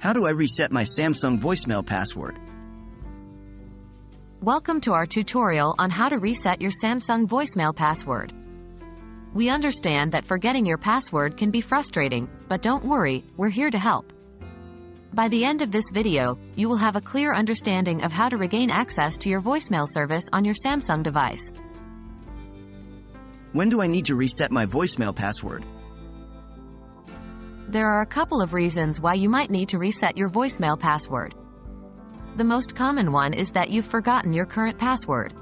How do I reset my Samsung voicemail password? Welcome to our tutorial on how to reset your Samsung voicemail password. We understand that forgetting your password can be frustrating, but don't worry, we're here to help. By the end of this video, you will have a clear understanding of how to regain access to your voicemail service on your Samsung device. When do I need to reset my voicemail password? There are a couple of reasons why you might need to reset your voicemail password. The most common one is that you've forgotten your current password.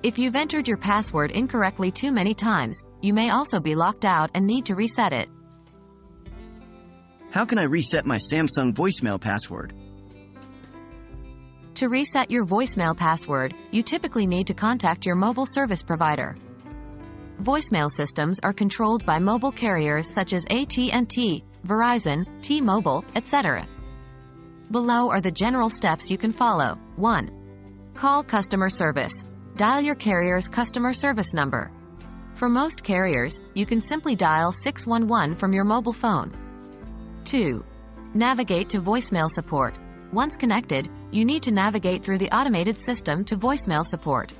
If you've entered your password incorrectly too many times, you may also be locked out and need to reset it. How can I reset my Samsung voicemail password? To reset your voicemail password, you typically need to contact your mobile service provider. Voicemail systems are controlled by mobile carriers such as AT&T, Verizon, T-Mobile, etc. Below are the general steps you can follow. 1. Call customer service. Dial your carrier's customer service number. For most carriers, you can simply dial 611 from your mobile phone. 2. Navigate to voicemail support. Once connected, you need to navigate through the automated system to voicemail support.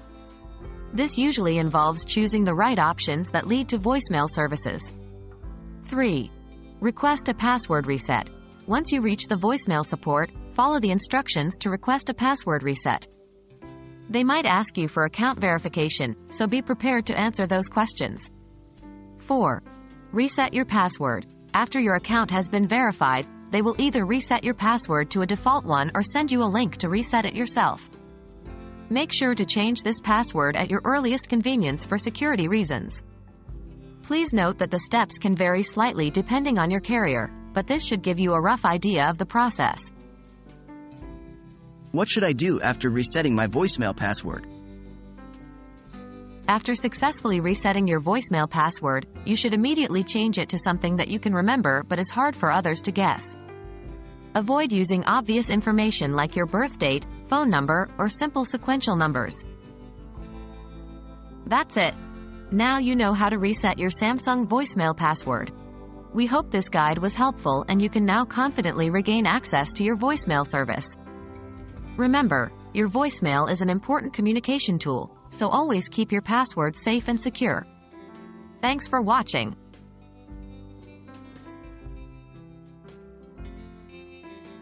This usually involves choosing the right options that lead to voicemail services. 3. Request a password reset. Once you reach the voicemail support, follow the instructions to request a password reset. They might ask you for account verification, so be prepared to answer those questions. 4. Reset your password. After your account has been verified, they will either reset your password to a default one or send you a link to reset it yourself. Make sure to change this password at your earliest convenience for security reasons. Please note that the steps can vary slightly depending on your carrier, but this should give you a rough idea of the process. What should I do after resetting my voicemail password? After successfully resetting your voicemail password, you should immediately change it to something that you can remember but is hard for others to guess. Avoid using obvious information like your birth date, phone number, or simple sequential numbers. That's it. Now you know how to reset your Samsung voicemail password. We hope this guide was helpful and you can now confidently regain access to your voicemail service. Remember, your voicemail is an important communication tool, so always keep your password safe and secure. Thanks for watching.